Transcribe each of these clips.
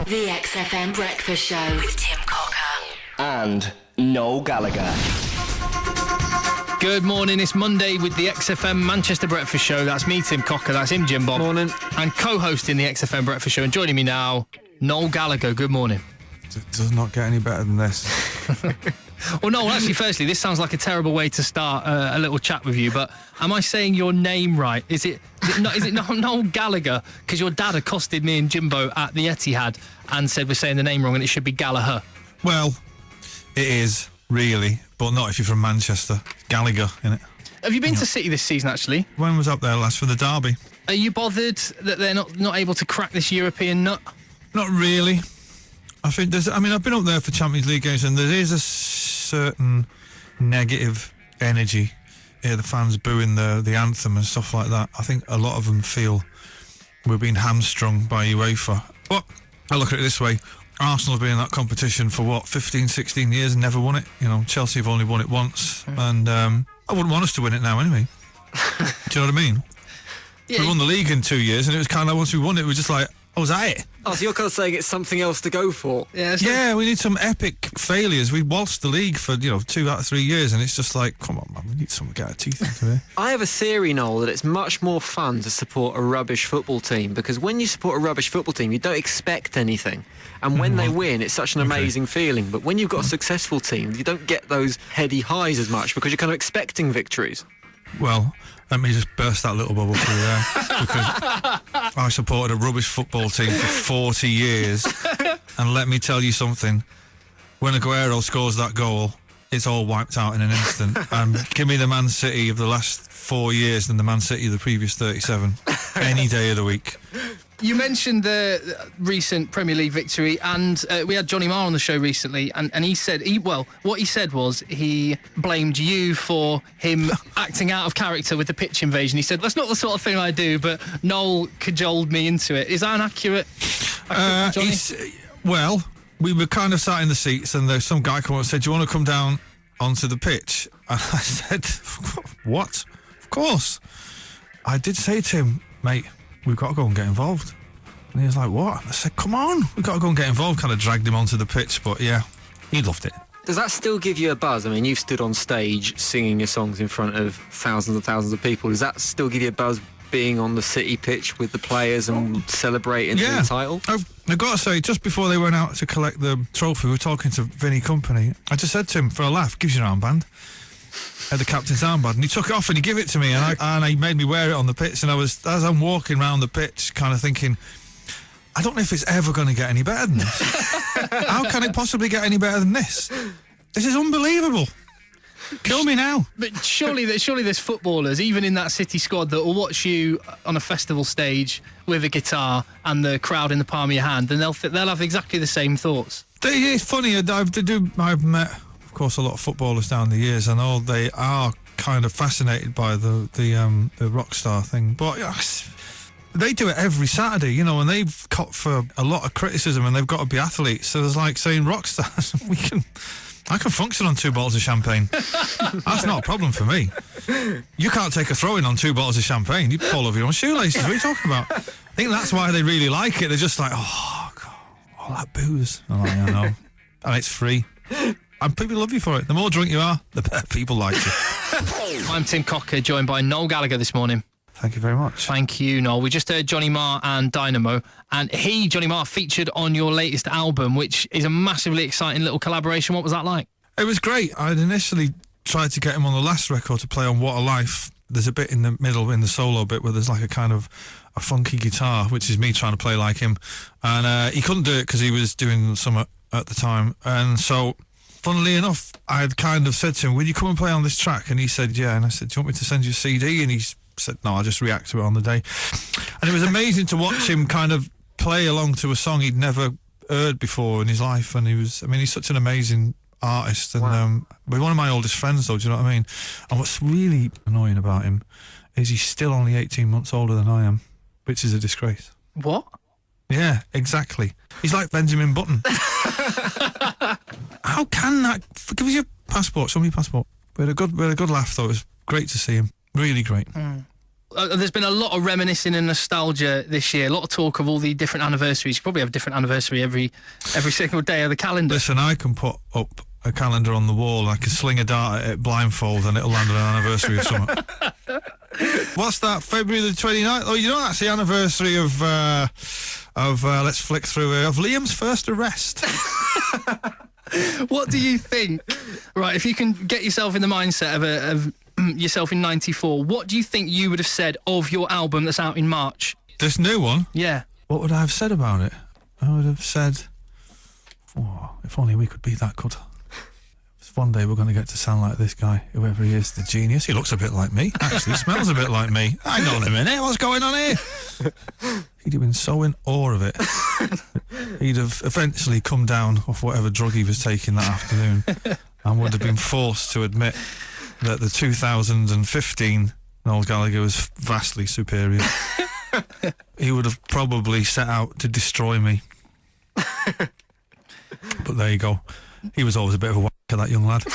The XFM Breakfast Show with Tim Cocker and Noel Gallagher. Good morning, it's Monday with the XFM Manchester Breakfast Show. That's me, Tim Cocker, that's him, Jim Bob. Morning. And co-hosting the XFM Breakfast Show, and joining me now, Noel Gallagher. Good morning. It does not get any better than this. Well, Noel, actually, firstly, this sounds like a terrible way to start a little chat with you, but am I saying your name right? Is it Noel Gallagher? Because your dad accosted me and Jimbo at the Etihad and said we're saying the name wrong and it should be Gallagher. Well, it is, really, but not if you're from Manchester. Gallagher, innit? Have you been to City this season, actually? When was up there last for the derby? Are you bothered that they're not able to crack this European nut? Not really. I think I've been up there for Champions League games and there is a certain negative energy. The fans booing the anthem and stuff like that. I think a lot of them feel we're being hamstrung by UEFA. But I look at it this way. Arsenal have been in that competition for 15, 16 years and never won it. You know, Chelsea have only won it once. And I wouldn't want us to win it now anyway. Do you know what I mean? Yeah. We won the league in 2 years and it was kind of, once we won it, we were just like, oh, was that it? Oh, so you're kind of saying it's something else to go for? Yeah, we need some epic failures. We waltzed the league for, 2 out of 3 years, and it's just like, come on, man, we need something to get our teeth into here. I have a theory, Noel, that it's much more fun to support a rubbish football team, because when you support a rubbish football team, you don't expect anything. And when they win, it's such an amazing feeling. But when you've got a successful team, you don't get those heady highs as much, because you're kind of expecting victories. Well, let me just burst that little bubble through there, because I supported a rubbish football team for 40 years, and let me tell you something, when Aguero scores that goal, it's all wiped out in an instant. Give me the Man City of the last 4 years than the Man City of the previous 37, any day of the week. You mentioned the recent Premier League victory, and we had Johnny Marr on the show recently, and he said, what he said was he blamed you for him acting out of character with the pitch invasion. He said, that's not the sort of thing I do, but Noel cajoled me into it. Is that an accurate Johnny? Well, we were kind of sat in the seats, and there's some guy come up and said, do you want to come down onto the pitch? And I said, what? Of course. I did say to him, mate, we've got to go and get involved. And he was like, what? And I said, come on, we've got to go and get involved. Kind of dragged him onto the pitch, but yeah, he loved it. Does that still give you a buzz? I mean, you've stood on stage singing your songs in front of thousands and thousands of people. Does that still give you a buzz being on the City pitch with the players and celebrating the title? I've got to say, just before they went out to collect the trophy, we were talking to Vinnie Company. I just said to him, for a laugh, gives you an armband. Had the captain's armband, and he took it off and he gave it to me, and he made me wear it on the pitch. And as I'm walking around the pitch, kind of thinking, I don't know if it's ever going to get any better than this. How can it possibly get any better than this? This is unbelievable. Kill me now. But surely there's footballers, even in that City squad, that will watch you on a festival stage with a guitar and the crowd in the palm of your hand, and they'll have exactly the same thoughts. It's funny. I've met, of course, a lot of footballers down the years, and all they are kind of fascinated by the rock star thing. But they do it every Saturday, and they've caught for a lot of criticism, and they've got to be athletes. So it's like saying rock stars. I can function on 2 bottles of champagne. That's not a problem for me. You can't take a throw-in on 2 bottles of champagne. You'd fall over your own shoelaces. What are you talking about? I think that's why they really like it. They're just like, oh, God, all that booze. I'm like, I know. And it's free. And people love you for it. The more drunk you are, the better people like you. I'm Tim Cocker, joined by Noel Gallagher this morning. Thank you very much. Thank you, Noel. We just heard Johnny Marr and Dynamo, and Johnny Marr, featured on your latest album, which is a massively exciting little collaboration. What was that like? It was great. I'd initially tried to get him on the last record to play on What a Life. There's a bit in the middle, in the solo bit, where there's like a kind of a funky guitar, which is me trying to play like him. And he couldn't do it because he was doing some at the time. And so, funnily enough, I had kind of said to him, will you come and play on this track? And he said, yeah. And I said, do you want me to send you a CD? And he said, no, I'll just react to it on the day. And it was amazing to watch him kind of play along to a song he'd never heard before in his life. And he's such an amazing artist. And wow. We're one of my oldest friends, though, do you know what I mean? And what's really annoying about him is he's still only 18 months older than I am, which is a disgrace. What? Yeah, exactly. He's like Benjamin Button. How can that? Give us your passport. Show me your passport. We had a good laugh, though. It was great to see him. Really great. there's been a lot of reminiscing and nostalgia this year. A lot of talk of all the different anniversaries. You probably have a different anniversary every single day of the calendar. Listen, I can put up a calendar on the wall. I can sling a dart at it blindfold and it'll land on an anniversary of something. What's that? February the 29th? Oh, you know that's the anniversary of let's flick through here, of Liam's first arrest. What do you think? Right, if you can get yourself in the mindset of yourself in 94, what do you think you would have said of your album that's out in March? This new one? Yeah. What would I have said about it? I would have said, if only we could be that good. One day we're going to get to sound like this guy, whoever he is, the genius. He looks a bit like me. Actually, smells a bit like me. Hang on a minute, what's going on here? He'd have been so in awe of it. He'd have eventually come down off whatever drug he was taking that afternoon and would have been forced to admit that the 2015 Noel Gallagher was vastly superior. He would have probably set out to destroy me. But there you go. He was always a bit of a whacker, that young lad.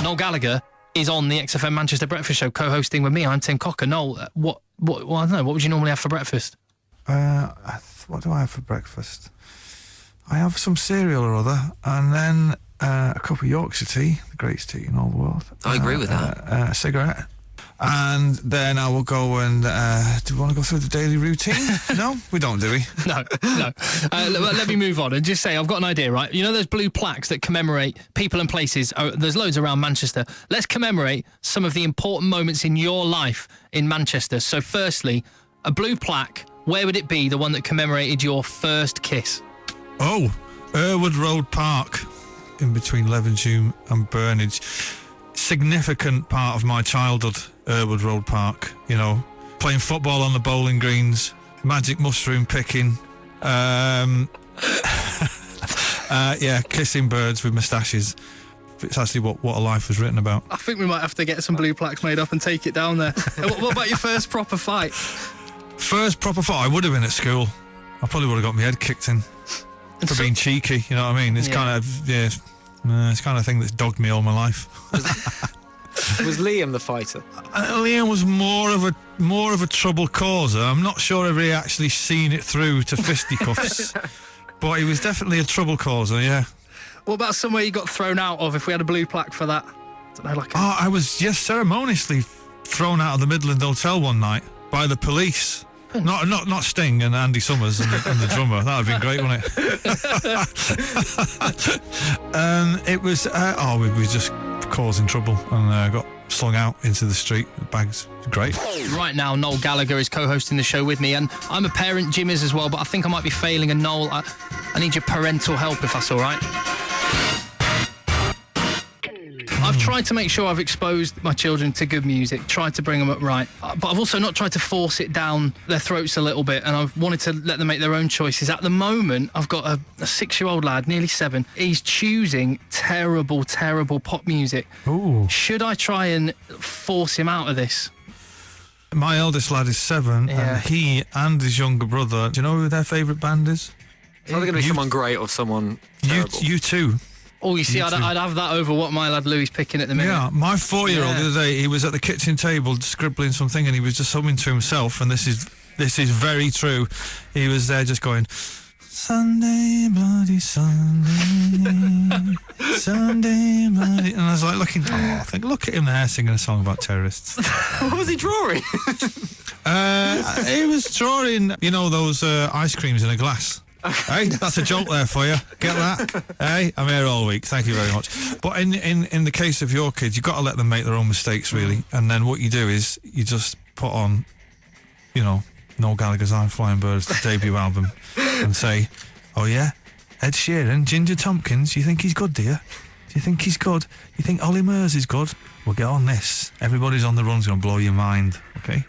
Noel Gallagher is on the Xfm Manchester Breakfast Show, co-hosting with me. I'm Tim Cocker. Noel, what I don't know, what would you normally have for breakfast? What do I have for breakfast? I have some cereal or other, and then a cup of Yorkshire tea, the greatest tea in all the world. I agree with that. A cigarette. And then I will go and... do we want to go through the daily routine? No? We don't, do we? No. Let me move on and just say I've got an idea, right? You know those blue plaques that commemorate people and places? There's loads around Manchester. Let's commemorate some of the important moments in your life in Manchester. So firstly, a blue plaque, where would it be, the one that commemorated your first kiss? Oh, Irwood Road Park, in between Levenshulme and Burnage. Significant part of my childhood, Irwood Road Park, you know, playing football on the bowling greens, magic mushroom picking, kissing birds with moustaches. It's actually what a life was written about. I think we might have to get some blue plaques made up and take it down there. What about your first proper fight? First proper fight, I would have been at school. I probably would have got my head kicked in for being cheeky, you know what I mean? It's kind of, it's the kind of thing that's dogged me all my life. Was Liam the fighter? Liam was more of a trouble causer. I'm not sure if he actually seen it through to fisticuffs, but he was definitely a trouble causer. Yeah. What about somewhere you got thrown out of? If we had a blue plaque for that, I don't know, I was ceremoniously thrown out of the Midland Hotel one night by the police. Not Sting and Andy Summers and the drummer. That would have been great, wouldn't it? It was we were just causing trouble and got slung out into the street with bags. Great. Right now, Noel Gallagher is co-hosting the show with me, and I'm a parent, Jim is as well, but I think I might be failing, and Noel, I need your parental help if that's all right. I've tried to make sure I've exposed my children to good music, tried to bring them up right, but I've also not tried to force it down their throats a little bit, and I've wanted to let them make their own choices. At the moment, I've got a 6-year-old lad, nearly 7. He's choosing terrible pop music. Ooh. Should I try and force him out of this? My eldest lad is 7, and he and his younger brother, do you know who their favourite band is? It's either going to be someone great or someone terrible. You too. Oh, you see, I'd have that over what my lad Louis picking at the minute. Yeah, my 4-year-old the other day, he was at the kitchen table scribbling something, and he was just humming to himself, and this is very true. He was there just going, Sunday, bloody Sunday, Sunday, bloody... And I was like look at him there singing a song about terrorists. What was he drawing? He was drawing, you know, those ice creams in a glass. Hey, that's a joke there for you. Get that? Hey, I'm here all week. Thank you very much. But in the case of your kids, you've got to let them make their own mistakes, really. And then what you do is you just put on, you know, Noel Gallagher's I'm Flying Birds, the debut album, and say, oh yeah, Ed Sheeran, Ginger Tompkins, you think he's good, do you? Do you think he's good? You think Ollie Murs is good? Well, get on this. Everybody's on the run's going to blow your mind, okay?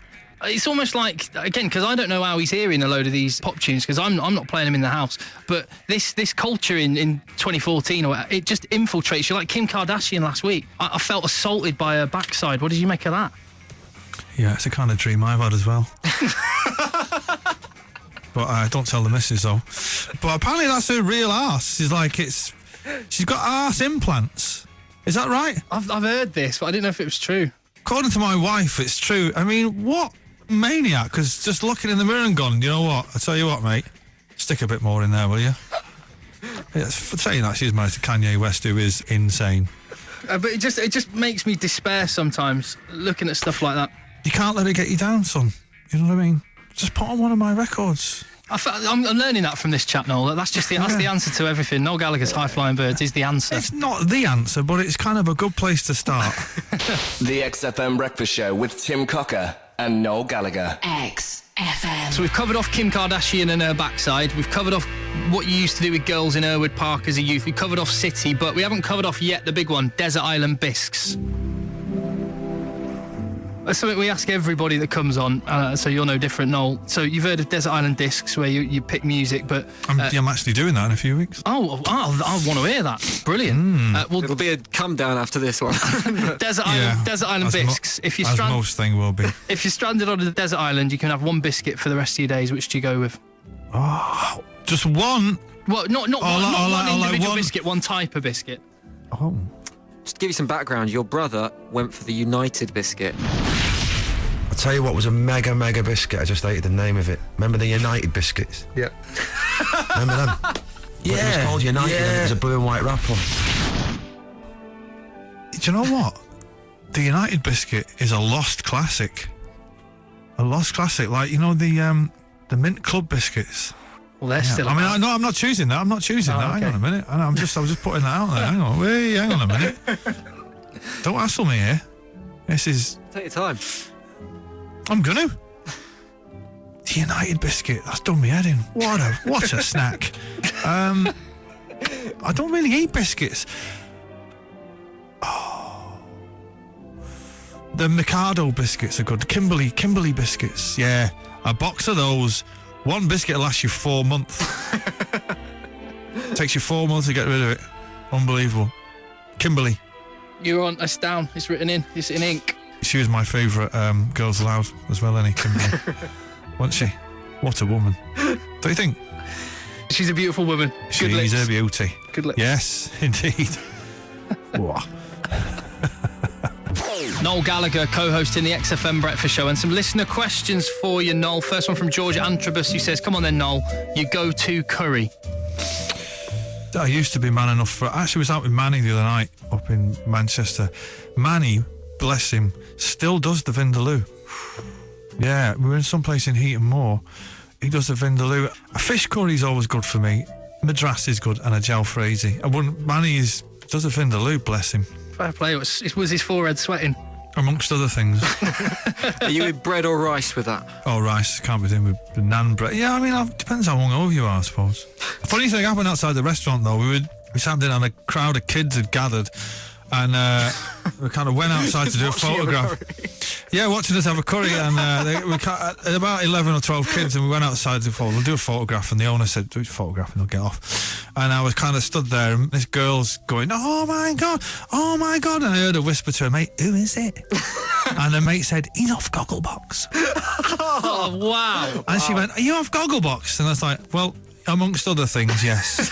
It's almost like, again, because I don't know how he's hearing a load of these pop tunes, because I'm not playing them in the house, but this culture in 2014, it just infiltrates you, like Kim Kardashian last week. I felt assaulted by her backside. What did you make of that? Yeah, it's a kind of dream I've had as well. But don't tell the missus, though. But apparently that's her real arse. She's got arse implants. Is that right? I've heard this, but I didn't know if it was true. according to my wife, it's true. I mean, what maniac? Because just looking in the mirror and gone, you know what? I tell you what, mate. Stick a bit more in there, will you? For saying that, she's married to Kanye West, who is insane. But it just makes me despair sometimes looking at stuff like that. You can't let it get you down, son. You know what I mean? Just put on one of my records. I'm learning that from this chat, Noel. That's the answer to everything. Noel Gallagher's High Flying Birds is the answer. It's not the answer, but it's kind of a good place to start. The XFM Breakfast Show with Tim Cocker and Noel Gallagher. XFM. So we've covered off Kim Kardashian and her backside. We've covered off what you used to do with girls in Erwood Park as a youth. We've covered off City, but we haven't covered off yet the big one, Desert Island Bisques. That's something we ask everybody that comes on, so you're no different, Noel. So you've heard of Desert Island Discs, where you pick music, but... I'm actually doing that in a few weeks. Oh, I want to hear that. Brilliant. It'll be a come down after this one. Desert Island Bisques. As most things will be. If you're stranded on a desert island, you can have one biscuit for the rest of your days. Which do you go with? Oh, just one? Well, not one individual one biscuit, one type of biscuit. Oh. Just to give you some background, your brother went for the United biscuit. I'll tell you what was a mega biscuit. I just hated the name of it. Remember the United biscuits? Yeah. Remember them? Yeah. It was called United and it was a blue and white wrapper. Do you know what? The United biscuit is a lost classic. A lost classic. Like, you know, the Mint Club biscuits. Well, they're still... I'm not choosing that. I'm not choosing that. Okay. Hang on a minute. I was just putting that out there. Hang on a minute. Don't hassle me here. This is... Take your time. I'm gonna. The United biscuit. That's done me head in. What a snack. I don't really eat biscuits. Oh. The Mikado biscuits are good. Kimberly biscuits. Yeah. A box of those. One biscuit lasts you 4 months. Takes you 4 months to get rid of it. Unbelievable. Kimberly. You're on. It's down. It's written in. It's in ink. She was my favourite Girls Aloud as well, any Kimberly. Wasn't she? What a woman. Don't you think? She's a beautiful woman. She's a beauty. Good lips. Yes, indeed. Noel Gallagher co-hosting the XFM Breakfast Show, and some listener questions for you, Noel. First one from George Antrobus, who says, come on then, Noel, you go-to curry. I used to be man enough for... I actually was out with Manny the other night up in Manchester. Manny, bless him, still does the Vindaloo. Yeah, we were in some place in Heaton Moor. He does the Vindaloo. A fish curry's always good for me. Madras is good, and a jalfrezi. Manny does a Vindaloo, bless him. Fair play. Was his forehead sweating? Amongst other things. Are you with bread or rice with that? Oh, rice. Can't be doing with naan bread. Yeah, I mean, it depends how hungover you are, I suppose. Funny thing happened outside the restaurant, though. We sat down and a crowd of kids had gathered, and we kind of went outside to do a photograph. Yeah, watching us have a curry, and about 11 or 12 kids, and we went outside to we'll do a photograph, and the owner said, do a photograph and I'll get off. And I was kind of stood there, and this girl's going, oh my God, and I heard her whisper to her mate, who is it? And the mate said, he's off Gogglebox. Oh, wow. And she went, are you off Gogglebox? And I was like, well, amongst other things, yes.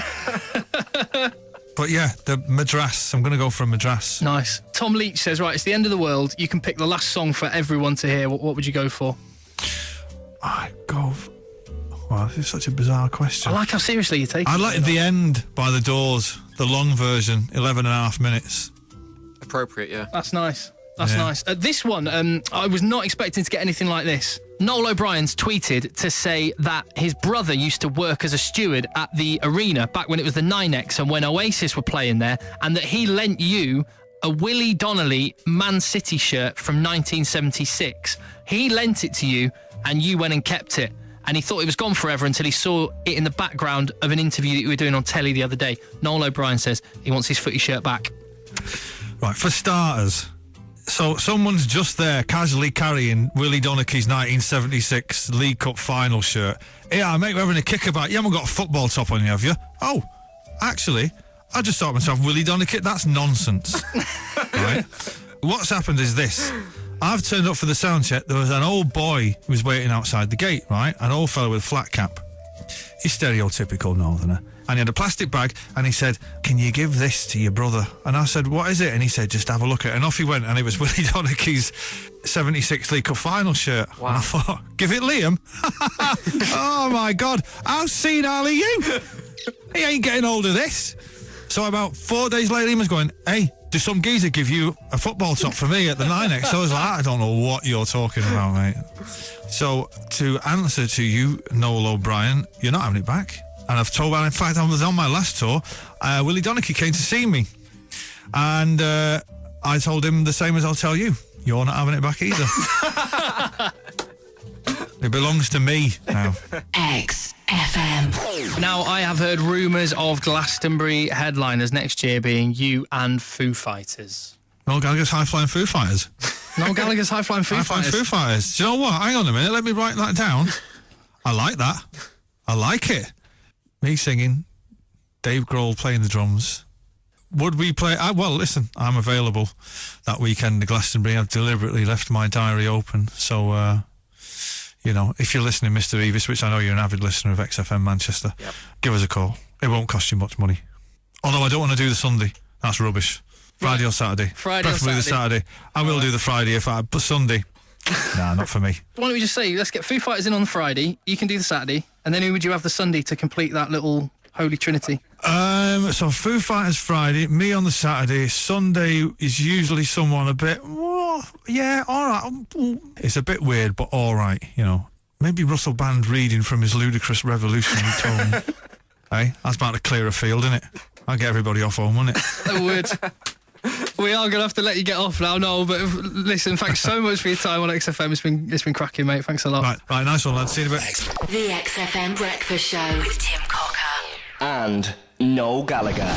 But yeah, the Madras. I'm going to go for a Madras. Nice. Tom Leach says, right, it's the end of the world. You can pick the last song for everyone to hear. What would you go for? Wow, this is such a bizarre question. I like how seriously you take it. I like The End by The Doors, the long version, 11.5 minutes. Appropriate, yeah. That's nice. That's nice. This one, I was not expecting to get anything like this. Noel O'Brien's tweeted to say that his brother used to work as a steward at the arena back when it was the 9X and when Oasis were playing there, and that he lent you a Willie Donnelly Man City shirt from 1976. He lent it to you and you went and kept it. And he thought it was gone forever until he saw it in the background of an interview that you were doing on telly the other day. Noel O'Brien says he wants his footy shirt back. Right, for starters, so someone's just there casually carrying Willie Donachie's 1976 League Cup final shirt. Yeah, mate, we're having a kick about. You haven't got a football top on you, have you? Oh, actually, I just thought to myself, Willie Donachie, that's nonsense. Right? What's happened is this. I've turned up for the sound check. There was an old boy who was waiting outside the gate, right? An old fellow with a flat cap. Your stereotypical northerner. And he had a plastic bag, and he said, "Can you give this to your brother?" And I said, "What is it?" And he said, "Just have a look at it." And off he went, and it was Willie Donachie's 76 League Cup final shirt. Wow. And I thought, give it Liam? Oh my God, how senile are you? He ain't getting hold of this. So about 4 days later, he was going, "Hey, does some geezer give you a football top for me at the 9X?" So I was like, "I don't know what you're talking about, mate." So to answer to you, Noel O'Brien, you're not having it back. And I've told, in fact, I was on my last tour, Willie Donachie came to see me. And I told him the same as I'll tell you. You're not having it back either. It belongs to me now. XFM. Now, I have heard rumours of Glastonbury headliners next year being you and Foo Fighters. Noel Gallagher's High Flying Foo Fighters. Noel Gallagher's High Flying Foo Fighters. Foo Fighters. Do you know what? Hang on a minute. Let me write that down. I like that. I like it. Me singing, Dave Grohl playing the drums. Would we play? Well, listen, I'm available that weekend at Glastonbury. I've deliberately left my diary open. So, you know, if you're listening, Mr. Evis, which I know you're an avid listener of XFM Manchester, give us a call. It won't cost you much money. Although I don't want to do the Sunday. That's rubbish. Friday or Saturday. Preferably the Saturday. I will do the Friday but Sunday. Nah, not for me. Why don't we just say, let's get Foo Fighters in on the Friday, you can do the Saturday, and then who would you have the Sunday to complete that little holy trinity? So Foo Fighters Friday, me on the Saturday. Sunday is usually someone a bit, all right. It's a bit weird, but all right, you know. Maybe Russell Band reading from his ludicrous revolutionary tome. Hey, that's about to clear a field, isn't it? I'll get everybody off home, wouldn't it? It would. We are going to have to let you get off now, Noel, but listen, thanks so much for your time on XFM. It's been cracking, mate. Thanks a lot. Right, nice one, lads. See you in a bit. The XFM Breakfast Show with Tim Cocker And Noel Gallagher.